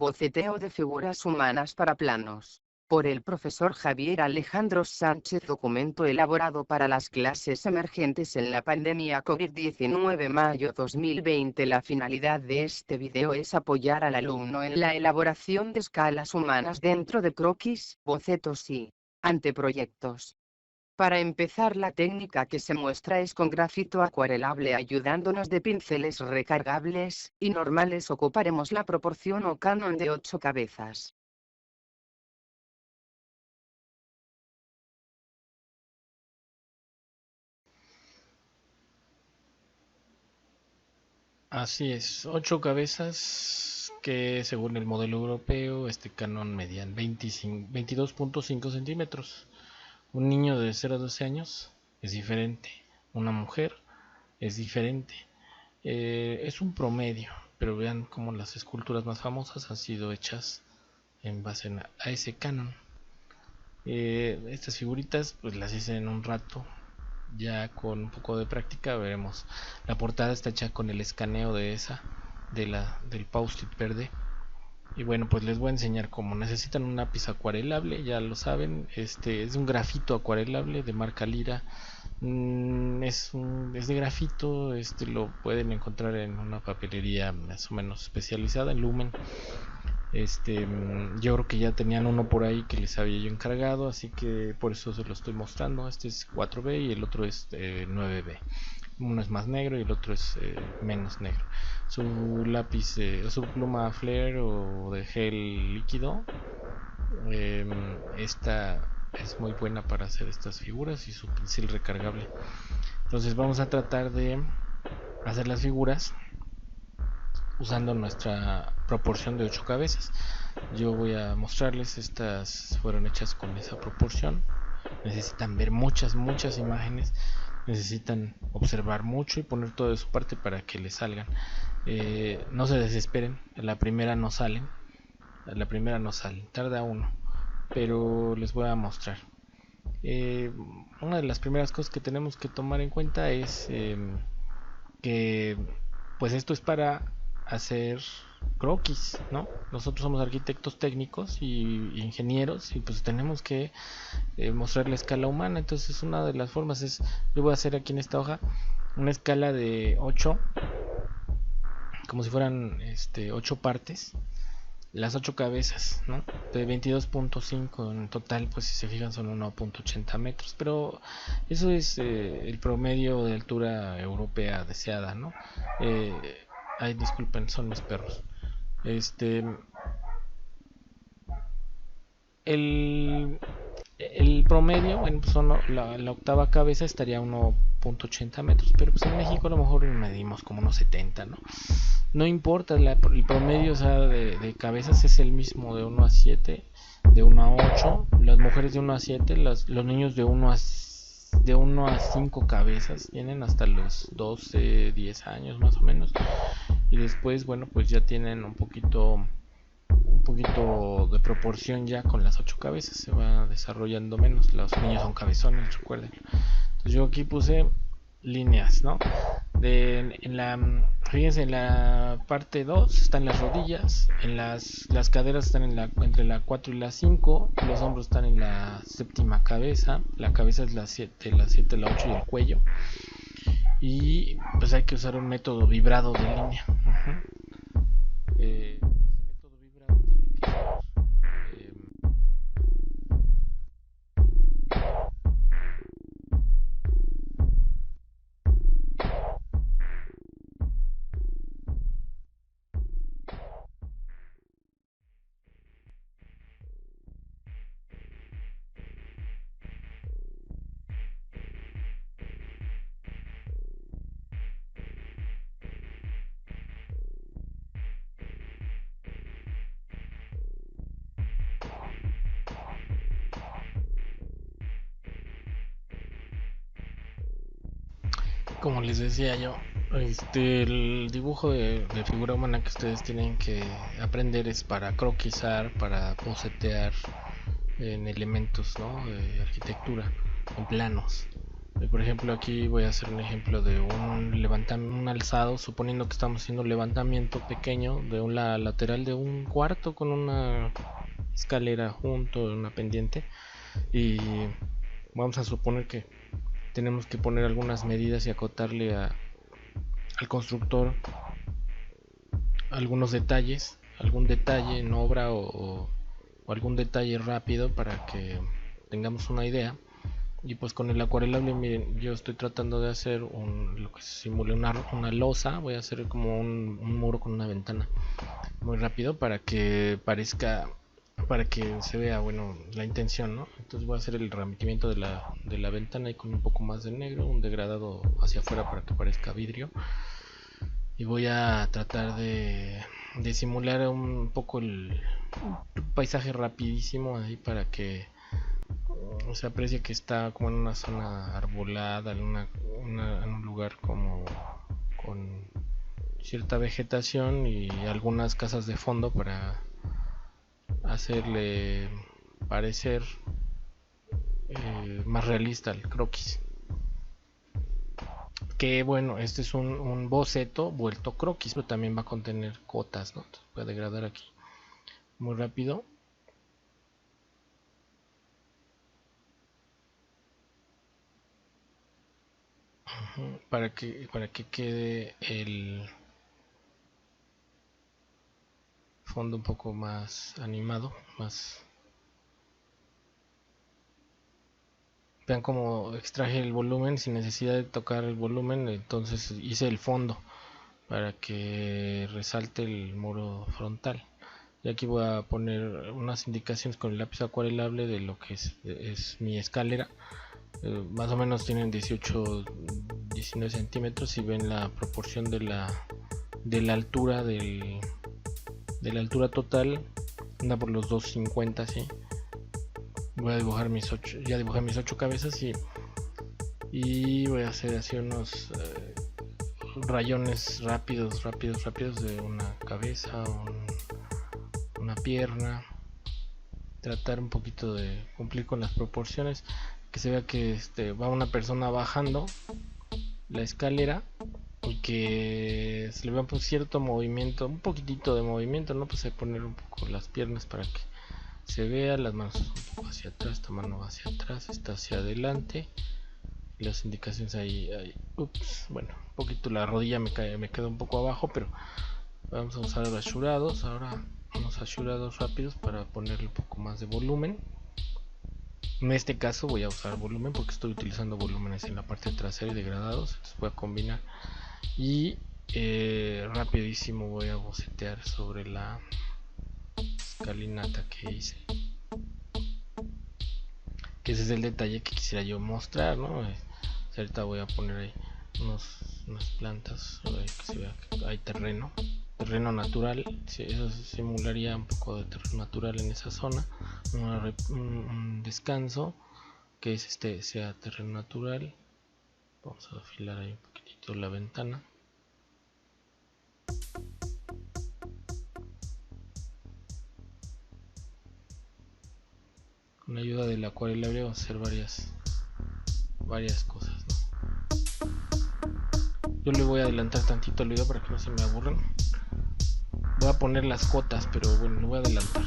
Boceteo de figuras humanas para planos. Por el profesor Javier Alejandro Sánchez. Documento elaborado para las clases emergentes en la pandemia COVID-19 mayo 2020. La finalidad de este video es apoyar al alumno en la elaboración de escalas humanas dentro de croquis, bocetos y anteproyectos. Para empezar, la técnica que se muestra es con grafito acuarelable ayudándonos de pinceles recargables y normales. Ocuparemos la proporción o canon de 8 cabezas. Así es, 8 cabezas que según el modelo europeo este canon medían 22.5 centímetros. Un niño de 0 a 12 años es diferente, una mujer es diferente. Es un promedio, pero vean cómo las esculturas más famosas han sido hechas en base a ese canon. Estas figuritas pues las hice en un rato, ya con un poco de práctica veremos. La portada está hecha con el escaneo del post-it verde. Y bueno, pues les voy a enseñar cómo. Necesitan un lápiz acuarelable, ya lo saben. Este es un grafito acuarelable de marca Lira. Es de grafito. Lo pueden encontrar en una papelería más o menos especializada, en Lumen. Yo creo que ya tenían uno por ahí que les había yo encargado, así que por eso se lo estoy mostrando. Este es 4B y el otro es 9B. Uno es más negro y el otro es menos negro. Su lápiz, su pluma flare o de gel líquido, esta es muy buena para hacer estas figuras, y su pincel recargable. Entonces vamos a tratar de hacer las figuras usando nuestra proporción de 8 cabezas. Yo voy a mostrarles, estas fueron hechas con esa proporción. Necesitan ver muchas imágenes, necesitan observar mucho y poner todo de su parte para que les salgan. No se desesperen, a la primera no salen, tarda uno, pero les voy a mostrar. Una de las primeras cosas que tenemos que tomar en cuenta es que pues esto es para hacer croquis, ¿no? Nosotros somos arquitectos técnicos y ingenieros y pues tenemos que mostrar la escala humana. Entonces una de las formas es, yo voy a hacer aquí en esta hoja una escala de 8, como si fueran 8 partes, las 8 cabezas, ¿no? De 22.5 en total, pues si se fijan son 1.80 metros, pero eso es el promedio de altura europea deseada, ¿no? Ay, disculpen, son mis perros. El, el promedio, bueno, pues son la octava cabeza estaría a 1.80 metros, pero pues en México a lo mejor medimos como unos 70, ¿no? No importa, el promedio, o sea, de cabezas es el mismo, de 1 a 7, de 1 a 8, las mujeres de 1 a 7, los niños de 1 a 5 cabezas, tienen hasta los 12, 10 años más o menos, y después, bueno, pues ya tienen un poquito de proporción ya con las 8 cabezas, se va desarrollando menos, los niños son cabezones, recuerden. Entonces yo aquí puse líneas, ¿no? Fíjense, en la parte 2 están las rodillas, en las caderas están entre la 4 y la 5, los hombros están en la séptima cabeza, la cabeza es la 7, la 8 y el cuello. Y pues hay que usar un método vibrado de línea. Ese método vibrado tiene que ser como les decía yo, el dibujo de figura humana que ustedes tienen que aprender es para croquisar, para bocetear en elementos, ¿no? De arquitectura, en planos. Por ejemplo, aquí voy a hacer un ejemplo de un alzado, suponiendo que estamos haciendo un levantamiento pequeño de una lateral de un cuarto con una escalera junto, una pendiente, y vamos a suponer que tenemos que poner algunas medidas y acotarle al constructor algunos detalles, algún detalle en obra o algún detalle rápido para que tengamos una idea. Y pues con el acuarelable, miren, yo estoy tratando de hacer lo que simule una losa. Voy a hacer como un muro con una ventana muy rápido para que parezca, para que se vea, bueno, la intención, ¿no? Entonces voy a hacer el remitimiento de la ventana y con un poco más de negro, un degradado hacia afuera para que parezca vidrio. Y voy a tratar de simular un poco el paisaje rapidísimo ahí para que se aprecia que está como en una zona arbolada, en un lugar como con cierta vegetación y algunas casas de fondo para hacerle parecer más realista el croquis. Que bueno, este es un boceto vuelto croquis, pero también va a contener cotas, ¿no? Entonces voy a degradar aquí muy rápido. Para que quede el fondo un poco más animado, más. Vean cómo extraje el volumen sin necesidad de tocar el volumen, entonces hice el fondo para que resalte el muro frontal. Y aquí voy a poner unas indicaciones con el lápiz acuarelable de lo que es mi escalera. Más o menos tienen 18-19 centímetros y ven la proporción de la altura de la altura total, anda por los 250, ¿sí? Voy a dibujar ya dibujé mis 8 cabezas y voy a hacer así unos rayones rápidos de una cabeza, una pierna. Tratar un poquito de cumplir con las proporciones, que se vea que va una persona bajando la escalera y que se le vea un cierto movimiento, un poquitito de movimiento, ¿no? Pues hay que poner un poco las piernas para que se vea, las manos un poco hacia atrás, esta mano va hacia atrás, esta hacia adelante, y las indicaciones ahí, ups, bueno, un poquito la rodilla me queda un poco abajo, pero vamos a usar los ashurados, ahora unos ashurados rápidos para ponerle un poco más de volumen. En este caso voy a usar volumen porque estoy utilizando volúmenes en la parte trasera y degradados, entonces voy a combinar y rapidísimo voy a bocetear sobre la escalinata que hice, que ese es el detalle que quisiera yo mostrar, ¿no? Ahorita voy a poner ahí unas plantas, que se vea que hay terreno natural, eso simularía un poco de terreno natural en esa zona, un descanso que es sea terreno natural. Vamos a afilar ahí un poquitito la ventana. Con la ayuda del acuarelable vamos a hacer varias cosas, ¿no? Yo le voy a adelantar tantito el video para que no se me aburran. Voy a poner las cotas, pero bueno, lo voy a adelantar.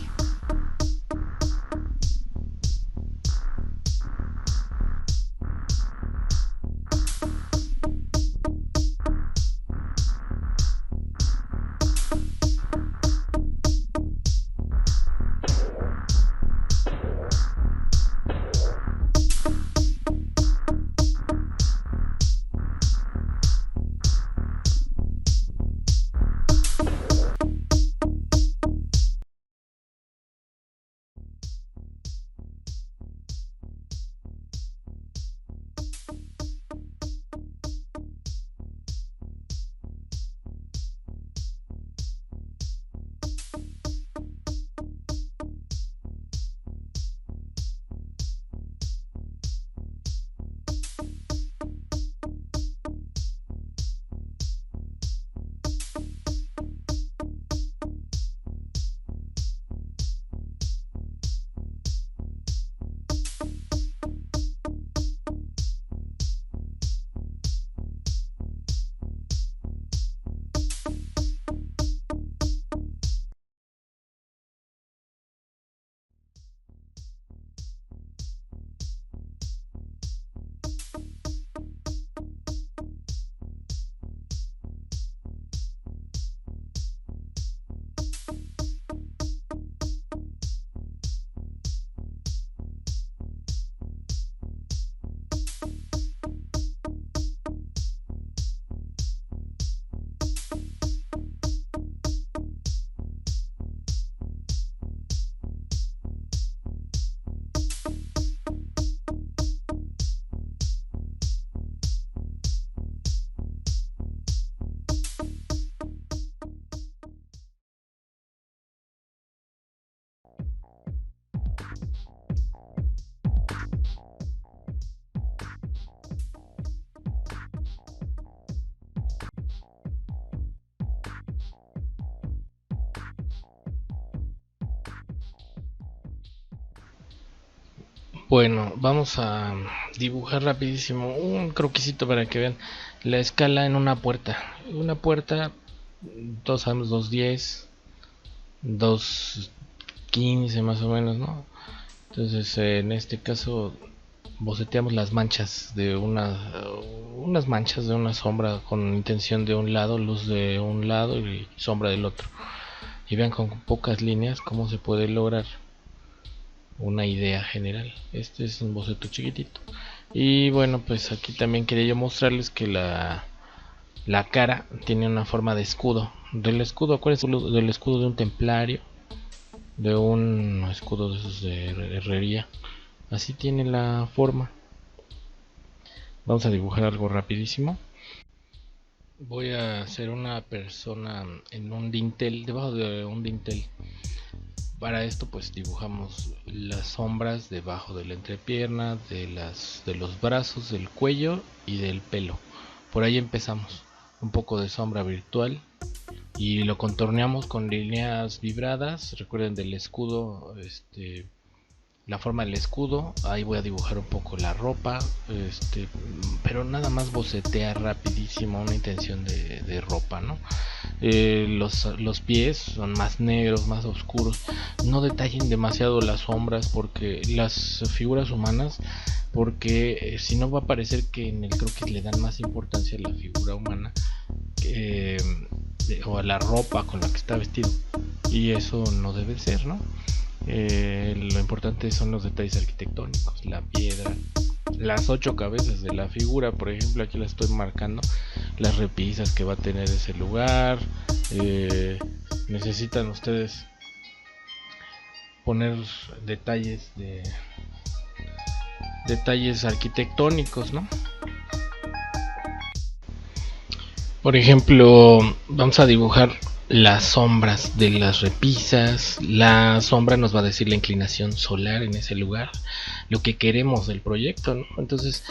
Bueno, vamos a dibujar rapidísimo un croquisito para que vean la escala en una puerta. Una puerta, todos sabemos 210, 215 más o menos, ¿no? Entonces, en este caso boceteamos las manchas de unas manchas de una sombra con intención de un lado, luz de un lado y sombra del otro. Y vean con pocas líneas cómo se puede lograr una idea general. Este es un boceto chiquitito. Y bueno, pues aquí también quería yo mostrarles que la cara tiene una forma de escudo. Del escudo, acuérdense del escudo de un templario, de un escudo de esos de herrería. Así tiene la forma. Vamos a dibujar algo rapidísimo. Voy a hacer una persona en un dintel, debajo de un dintel. Para esto pues dibujamos las sombras debajo de la entrepierna, de los brazos, del cuello y del pelo. Por ahí empezamos. Un poco de sombra virtual y lo contorneamos con líneas vibradas. Recuerden del escudo, la forma del escudo. Ahí voy a dibujar un poco la ropa, pero nada más bocetear rapidísimo una intención de ropa, ¿no? Los pies son más negros, más oscuros. No detallen demasiado las sombras porque las figuras humanas, porque si no va a parecer que en el croquis le dan más importancia a la figura humana o a la ropa con la que está vestido, y eso no debe ser, ¿no? Lo importante son los detalles arquitectónicos, la piedra, las 8 cabezas de la figura, por ejemplo, aquí las estoy marcando, las repisas que va a tener ese lugar. Necesitan ustedes poner detalles arquitectónicos, ¿no? Por ejemplo, vamos a dibujar las sombras de las repisas. La sombra nos va a decir la inclinación solar en ese lugar, lo que queremos del proyecto, ¿no? Entonces,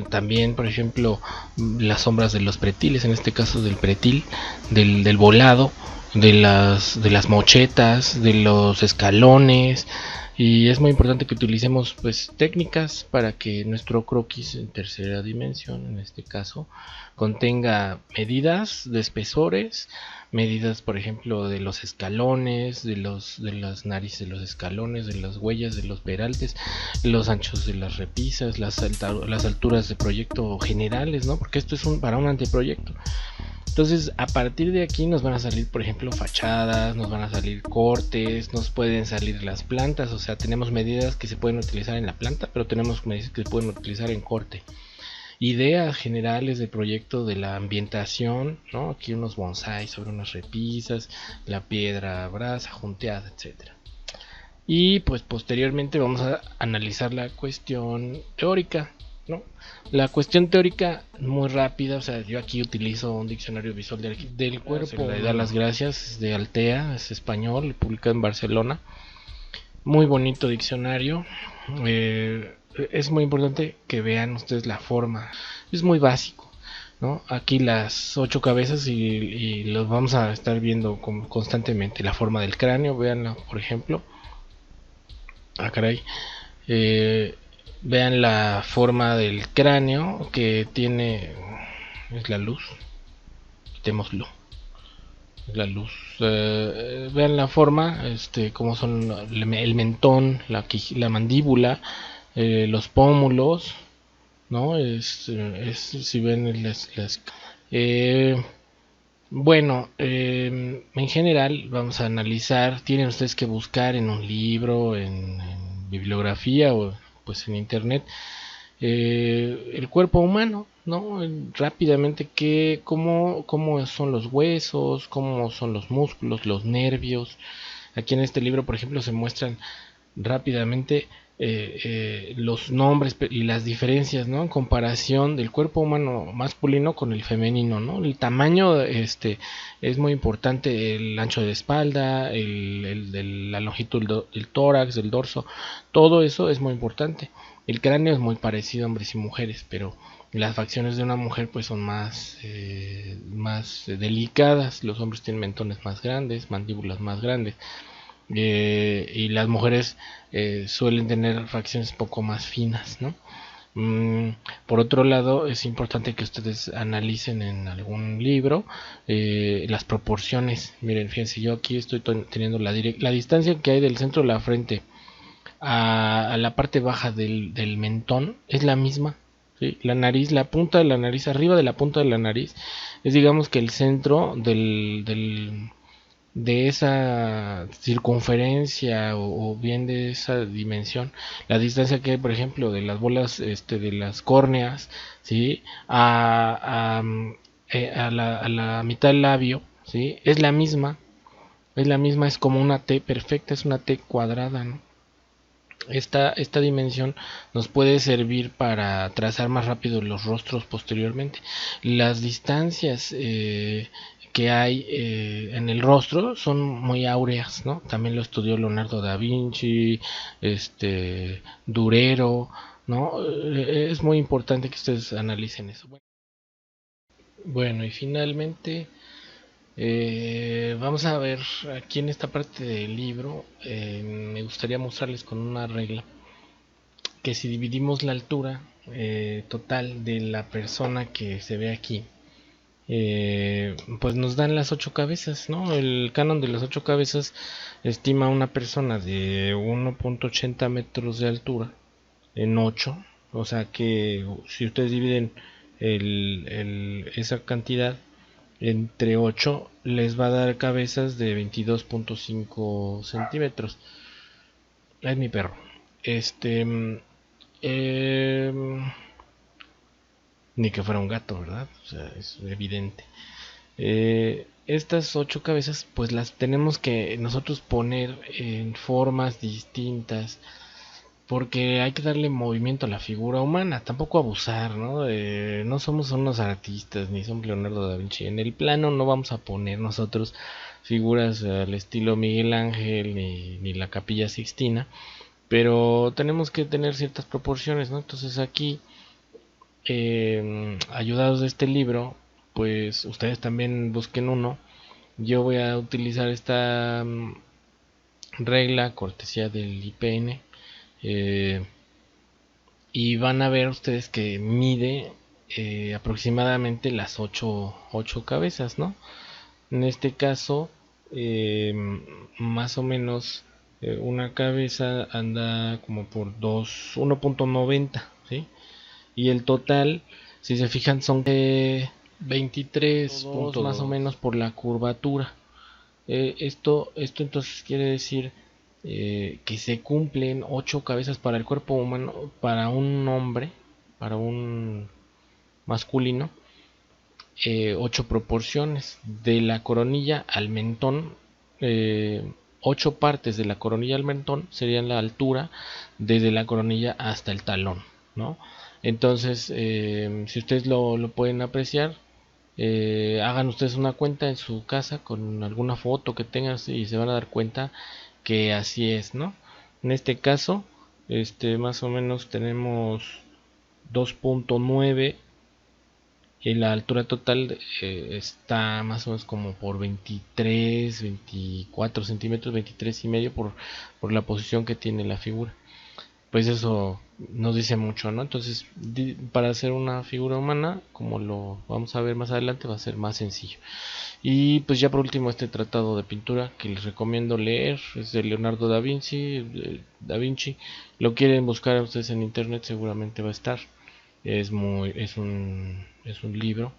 también, por ejemplo, las sombras de los pretiles, en este caso del pretil, del volado, de las mochetas, de los escalones. Y es muy importante que utilicemos pues técnicas para que nuestro croquis en tercera dimensión, en este caso, contenga medidas de espesores, medidas por ejemplo de los escalones, de las narices de los escalones, de las huellas de los peraltes, los anchos de las repisas, las alturas de proyecto generales, ¿no? Porque esto es para un anteproyecto. Entonces, a partir de aquí nos van a salir, por ejemplo, fachadas, nos van a salir cortes, nos pueden salir las plantas, o sea, tenemos medidas que se pueden utilizar en la planta, pero tenemos medidas que se pueden utilizar en corte. Ideas generales del proyecto de la ambientación, ¿no? Aquí unos bonsáis sobre unas repisas, la piedra brasa junteada, etcétera. Y pues posteriormente vamos a analizar la cuestión teórica, ¿no? La cuestión teórica muy rápida, o sea, yo aquí utilizo un diccionario visual del cuerpo. Le da las gracias, de Altea, es español, publicado en Barcelona. Muy bonito diccionario. Es muy importante que vean ustedes la forma. Es muy básico, ¿no? Aquí las 8 cabezas y los vamos a estar viendo constantemente. La forma del cráneo, veanla, por ejemplo. Ah, caray. Vean la forma del cráneo que tiene, es la luz, quitémoslo, es la luz. Vean la forma, como son el mentón, la mandíbula, los pómulos, ¿no? Si ven bueno, en general vamos a analizar, tienen ustedes que buscar en un libro, en bibliografía o pues en internet, el cuerpo humano, ¿no? Rápidamente cómo son los huesos, cómo son los músculos, los nervios. Aquí en este libro, por ejemplo, se muestran rápidamente los nombres y las diferencias, ¿no? En comparación del cuerpo humano masculino con el femenino, ¿no? El tamaño, es muy importante, el ancho de espalda, la longitud del tórax, del dorso, todo eso es muy importante. El cráneo es muy parecido a hombres y mujeres, pero las facciones de una mujer pues son más delicadas. Los hombres tienen mentones más grandes, mandíbulas más grandes. y las mujeres suelen tener facciones un poco más finas, ¿no? Por otro lado, es importante que ustedes analicen en algún libro las proporciones. Miren, fíjense, yo aquí estoy teniendo la distancia que hay del centro de la frente a la parte baja del mentón es la misma. ¿Sí? La nariz, la punta de la nariz, arriba de la punta de la nariz, es digamos que el centro de esa circunferencia o bien de esa dimensión. La distancia que hay, por ejemplo, de las bolas de las córneas, ¿sí? A la mitad del labio, ¿sí? Es la misma, es como una T perfecta, es una T cuadrada, ¿no? Esta dimensión nos puede servir para trazar más rápido los rostros posteriormente. Las distancias que hay en el rostro son muy áureas, ¿no? También lo estudió Leonardo da Vinci, Durero, ¿no? Es muy importante que ustedes analicen eso. Bueno, y finalmente vamos a ver aquí en esta parte del libro, me gustaría mostrarles con una regla que si dividimos la altura total de la persona que se ve aquí, pues nos dan las 8 cabezas, ¿no? El canon de las 8 cabezas estima una persona de 1.80 metros de altura en 8, o sea que si ustedes dividen esa cantidad entre 8 les va a dar cabezas de 22.5 centímetros. Es mi perro. Eh, Ni que fuera un gato, ¿verdad? O sea, es evidente. Estas 8 cabezas, pues las tenemos que nosotros poner en formas distintas, porque hay que darle movimiento a la figura humana, tampoco abusar, ¿no? No somos unos artistas, ni somos Leonardo da Vinci. En el plano no vamos a poner nosotros figuras al estilo Miguel Ángel ni la Capilla Sixtina, pero tenemos que tener ciertas proporciones, ¿no? Entonces aquí ayudados de este libro, pues ustedes también busquen uno. Yo voy a utilizar esta regla cortesía del IPN y van a ver ustedes que mide aproximadamente las 8 cabezas, ¿no? En este caso, más o menos una cabeza anda como por 1.90, ¿sí? Y el total, si se fijan, son 23 puntos más o menos por la curvatura. Esto entonces quiere decir que se cumplen 8 cabezas para el cuerpo humano, para un hombre, para un masculino, 8 proporciones de la coronilla al mentón. 8 partes de la coronilla al mentón serían la altura desde la coronilla hasta el talón, ¿no? Entonces, si ustedes lo pueden apreciar, hagan ustedes una cuenta en su casa con alguna foto que tengan y se van a dar cuenta que así es, ¿no? En este caso, más o menos tenemos 2.9 y la altura total está más o menos como por 23, 24 centímetros, 23 y medio por la posición que tiene la figura. Pues eso nos dice mucho, ¿no? Entonces, para hacer una figura humana, como lo vamos a ver más adelante, va a ser más sencillo. Y pues ya por último, este tratado de pintura que les recomiendo leer es de Leonardo da Vinci. Lo quieren buscar ustedes en internet, seguramente va a estar. Es un libro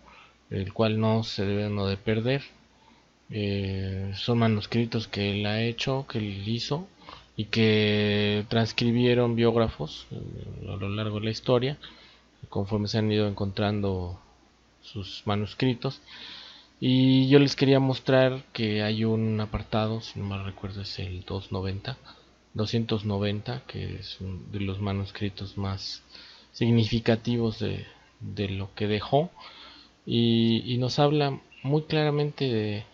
el cual no se debe uno de perder. Son manuscritos que él ha hecho, que él hizo y que transcribieron biógrafos a lo largo de la historia conforme se han ido encontrando sus manuscritos. Y yo les quería mostrar que hay un apartado, si no mal recuerdo es el 290, que es uno de los manuscritos más significativos de lo que dejó, y nos habla muy claramente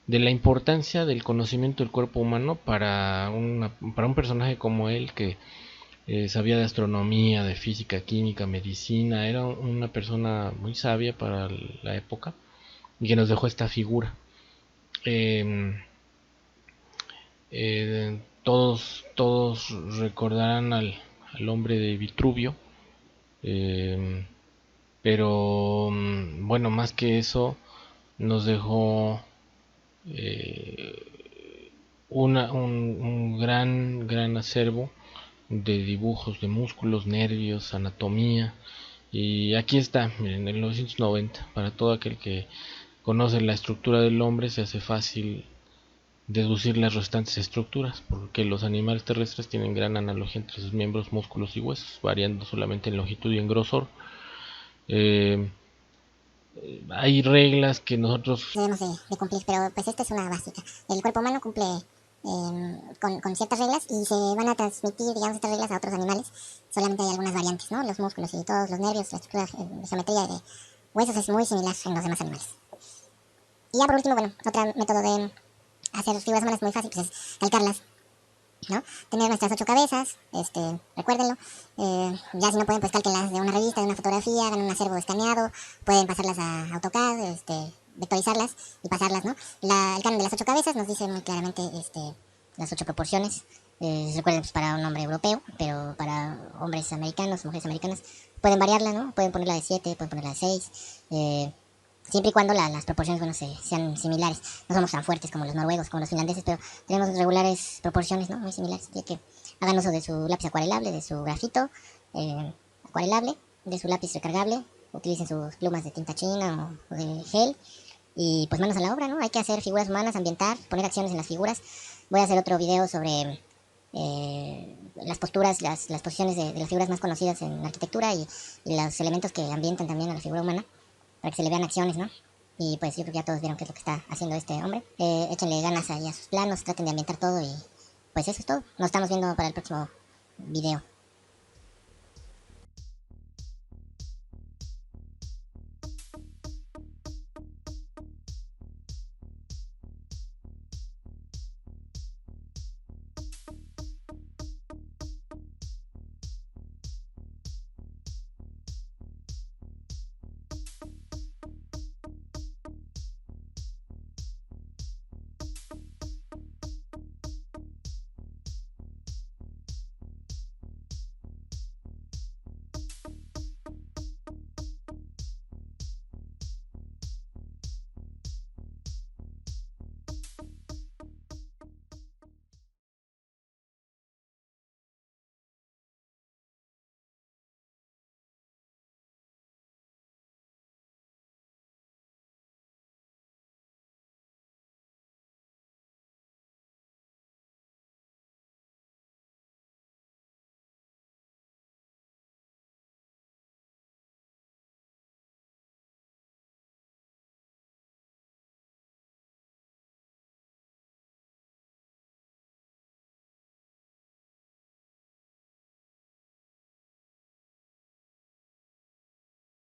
de la importancia del conocimiento del cuerpo humano para un personaje como él que sabía de astronomía, de física, química, medicina. Era una persona muy sabia para la época y que nos dejó esta figura. Eh, Todos recordarán al hombre de Vitruvio, eh, pero bueno, más que eso, nos dejó un gran acervo de dibujos de músculos, nervios, anatomía. Y aquí está, miren, en el 1990, para todo aquel que conoce la estructura del hombre, se hace fácil deducir las restantes estructuras, porque los animales terrestres tienen gran analogía entre sus miembros, músculos y huesos, variando solamente en longitud y en grosor. Eh, Hay reglas que nosotros debemos de cumplir, pero pues esta es una básica. El cuerpo humano cumple con ciertas reglas y se van a transmitir, digamos, estas reglas a otros animales. Solamente hay algunas variantes, ¿no? Los músculos y todos los nervios, la estructura, la geometría de huesos es muy similar en los demás animales. Y ya por último, bueno, otro método de hacer figuras humanas muy fácil pues es calcarlas, ¿no? Tener nuestras 8 cabezas, recuérdenlo. Ya si no pueden, pues cálquenlas de una revista, de una fotografía, hagan un acervo escaneado, pueden pasarlas a AutoCAD, vectorizarlas y pasarlas, ¿no? El canon de las 8 cabezas nos dice muy claramente las 8 proporciones. Recuerden, pues para un hombre europeo, pero para hombres americanos, mujeres americanas, pueden variarla, ¿no? Pueden ponerla de 7, pueden ponerla de 6. Siempre y cuando las proporciones, bueno, sean similares. No somos tan fuertes como los noruegos, como los finlandeses, pero tenemos regulares proporciones, ¿no? Muy similares. Así que hagan uso de su lápiz acuarelable, de su grafito acuarelable, de su lápiz recargable. Utilicen sus plumas de tinta china o de gel. Y pues manos a la obra, ¿no? Hay que hacer figuras humanas, ambientar, poner acciones en las figuras. Voy a hacer otro video sobre las posturas, las posiciones de las figuras más conocidas en arquitectura y los elementos que ambientan también a la figura humana, para que se le vean acciones, ¿no? Y pues yo creo que ya todos vieron qué es lo que está haciendo este hombre. Échenle ganas ahí a sus planos, traten de ambientar todo y pues eso es todo. Nos estamos viendo para el próximo video.